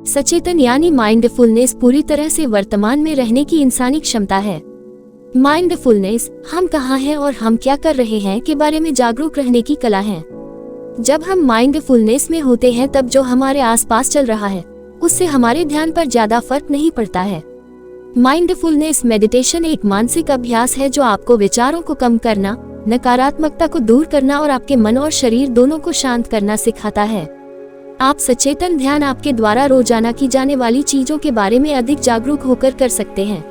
सचेतन यानी माइंडफुलनेस पूरी तरह से वर्तमान में रहने की इंसानी क्षमता है। माइंडफुलनेस हम कहाँ हैं और हम क्या कर रहे हैं के बारे में जागरूक रहने की कला है। जब हम माइंडफुलनेस में होते हैं तब जो हमारे आसपास चल रहा है उससे हमारे ध्यान पर ज्यादा फर्क नहीं पड़ता है। माइंडफुलनेस मेडिटेशन एक मानसिक अभ्यास है जो आपको विचारों को कम करना, नकारात्मकता को दूर करना और आपके मन और शरीर दोनों को शांत करना सिखाता है। आप सचेतन ध्यान आपके द्वारा रोजाना की जाने वाली चीजों के बारे में अधिक जागरूक होकर कर सकते हैं।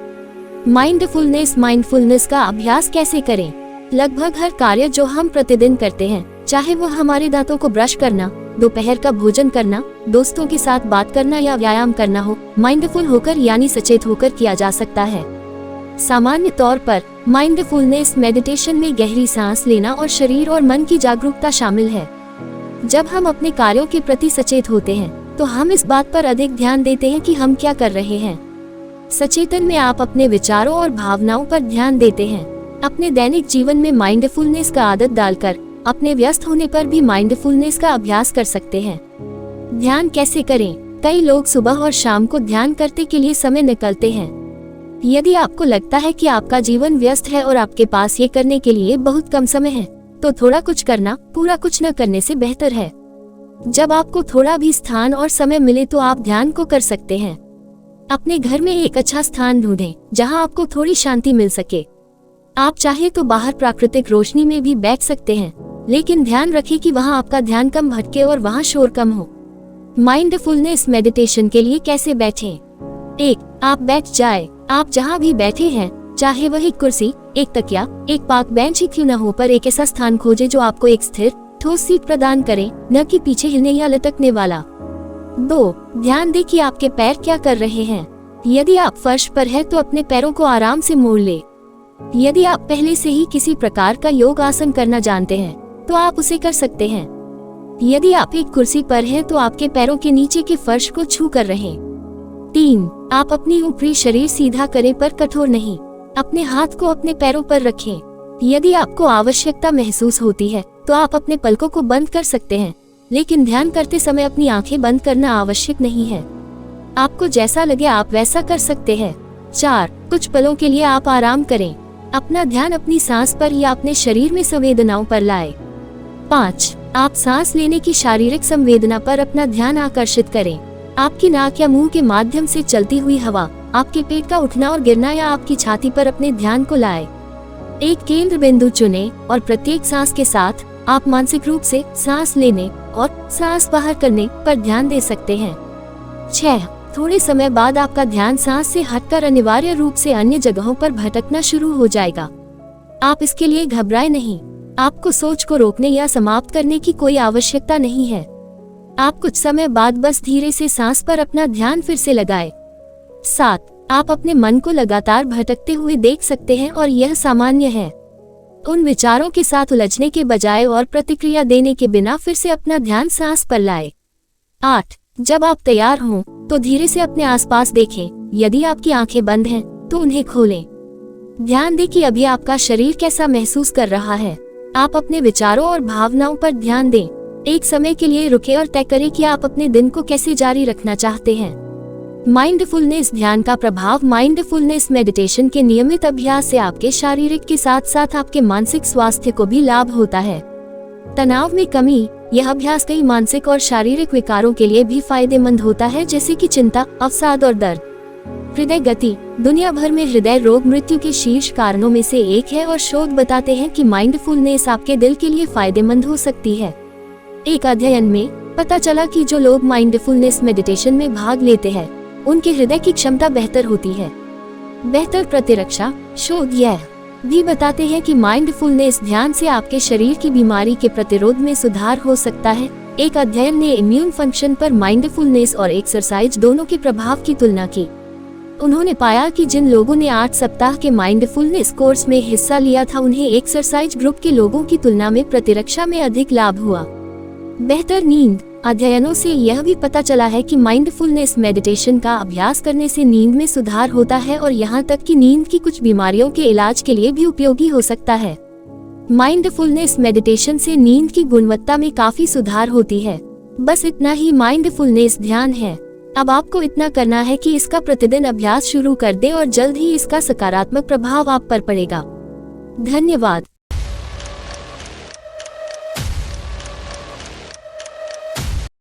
माइंडफुलनेस का अभ्यास कैसे करें? लगभग हर कार्य जो हम प्रतिदिन करते हैं, चाहे वो हमारे दांतों को ब्रश करना, दोपहर का भोजन करना, दोस्तों के साथ बात करना या व्यायाम करना हो, माइंडफुल होकर यानी सचेत होकर किया जा सकता है। सामान्य तौर पर माइंडफुलनेस मेडिटेशन में गहरी सांस लेना और शरीर और मन की जागरूकता शामिल है। जब हम अपने कार्यों के प्रति सचेत होते हैं तो हम इस बात पर अधिक ध्यान देते हैं कि हम क्या कर रहे हैं। सचेतन में आप अपने विचारों और भावनाओं पर ध्यान देते हैं। अपने दैनिक जीवन में माइंडफुलनेस का आदत डालकर अपने व्यस्त होने पर भी माइंडफुलनेस का अभ्यास कर सकते हैं। ध्यान कैसे करें? कई लोग सुबह और शाम को ध्यान करने के लिए समय निकालते हैं। यदि आपको लगता है कि आपका जीवन व्यस्त है और आपके पास ये करने के लिए बहुत कम समय है, तो थोड़ा कुछ करना पूरा कुछ न करने से बेहतर है। जब आपको थोड़ा भी स्थान और समय मिले तो आप ध्यान को कर सकते हैं। अपने घर में एक अच्छा स्थान ढूंढें जहां आपको थोड़ी शांति मिल सके। आप चाहे तो बाहर प्राकृतिक रोशनी में भी बैठ सकते हैं, लेकिन ध्यान रखें कि वहां आपका ध्यान कम भटके और वहां शोर कम हो। माइंडफुलनेस मेडिटेशन के लिए कैसे बैठें? 1. आप बैठ जाए। आप जहां भी बैठे हैं, चाहे वह एक कुर्सी, एक तकिया, एक पार्क बेंच ही क्यों न हो, पर एक ऐसा स्थान खोजें जो आपको एक स्थिर ठोस सीट प्रदान करे, न कि पीछे हिलने या लटकने वाला। 2. ध्यान दें कि आपके पैर क्या कर रहे हैं। यदि आप फर्श पर हैं तो अपने पैरों को आराम से मोड़ ले। यदि आप पहले से ही किसी प्रकार का योग आसन करना जानते हैं तो आप उसे कर सकते हैं। यदि आप एक कुर्सी पर हैं तो आपके पैरों के नीचे के फर्श को छू कर रहें। 3. आप अपनी ऊपरी शरीर सीधा करें पर कठोर नहीं। अपने हाथ को अपने पैरों पर रखें। यदि आपको आवश्यकता महसूस होती है तो आप अपने पलकों को बंद कर सकते हैं, लेकिन ध्यान करते समय अपनी आंखें बंद करना आवश्यक नहीं है। आपको जैसा लगे आप वैसा कर सकते हैं। 4. कुछ पलों के लिए आप आराम करें। अपना ध्यान अपनी सांस पर या अपने शरीर में संवेदनाओं पर लाएं। 5. आप सांस लेने की शारीरिक संवेदना पर अपना ध्यान आकर्षित करें। आपकी नाक या मुंह के माध्यम से चलती हुई हवा, आपके पेट का उठना और गिरना या आपकी छाती पर अपने ध्यान को लाएं। एक केंद्र बिंदु चुनें और प्रत्येक सांस के साथ आप मानसिक रूप से सांस लेने और सांस बाहर करने पर ध्यान दे सकते हैं। 6. थोड़े समय बाद आपका ध्यान सांस से हटकर अनिवार्य रूप से अन्य जगहों पर भटकना शुरू हो जाएगा। आप इसके लिए घबराएं नहीं। आपको सोच को रोकने या समाप्त करने की कोई आवश्यकता नहीं है। आप कुछ समय बाद बस धीरे से सांस पर अपना ध्यान फिर से लगाएं। 7. आप अपने मन को लगातार भटकते हुए देख सकते हैं और यह सामान्य है। उन विचारों के साथ उलझने के बजाय और प्रतिक्रिया देने के बिना फिर से अपना ध्यान सांस पर लाएं। 8. जब आप तैयार हों तो धीरे से अपने आसपास देखें। यदि आपकी आंखें बंद हैं तो उन्हें खोलें। ध्यान दें कि अभी आपका शरीर कैसा महसूस कर रहा है। आप अपने विचारों और भावनाओं पर ध्यान दें। एक समय के लिए रुकें और तय करें कि आप अपने दिन को कैसे जारी रखना चाहते हैं। माइंडफुलनेस ध्यान का प्रभाव। माइंडफुलनेस मेडिटेशन के नियमित अभ्यास से आपके शारीरिक के साथ साथ आपके मानसिक स्वास्थ्य को भी लाभ होता है। तनाव में कमी। यह अभ्यास कई मानसिक और शारीरिक विकारों के लिए भी फायदेमंद होता है, जैसे कि चिंता, अवसाद और दर्द। हृदय गति। दुनिया भर में हृदय रोग मृत्यु के शीर्ष कारणों में से एक है और शोध बताते हैं कि माइंडफुलनेस आपके दिल के लिए फायदेमंद हो सकती है। एक अध्ययन में पता चला कि जो लोग माइंडफुलनेस मेडिटेशन में भाग लेते हैं उनके हृदय की क्षमता बेहतर होती है। बेहतर प्रतिरक्षा। शोध यह भी बताते हैं कि माइंडफुलनेस ध्यान से आपके शरीर की बीमारी के प्रतिरोध में सुधार हो सकता है। एक अध्ययन ने इम्यून फंक्शन पर माइंडफुलनेस और एक्सरसाइज दोनों के प्रभाव की तुलना की। उन्होंने पाया कि जिन लोगों ने 8 सप्ताह के माइंडफुलनेस कोर्स में हिस्सा लिया था उन्हें एक्सरसाइज ग्रुप के लोगों की तुलना में प्रतिरक्षा में अधिक लाभ हुआ। बेहतर नींद। अध्ययनों से यह भी पता चला है कि माइंडफुलनेस मेडिटेशन का अभ्यास करने से नींद में सुधार होता है और यहाँ तक कि नींद की कुछ बीमारियों के इलाज के लिए भी उपयोगी हो सकता है। माइंडफुलनेस मेडिटेशन से नींद की गुणवत्ता में काफी सुधार होती है। बस इतना ही माइंडफुलनेस ध्यान है। अब आपको इतना करना है कि इसका प्रतिदिन अभ्यास शुरू कर दें और जल्द ही इसका सकारात्मक प्रभाव आप पर पड़ेगा। धन्यवाद।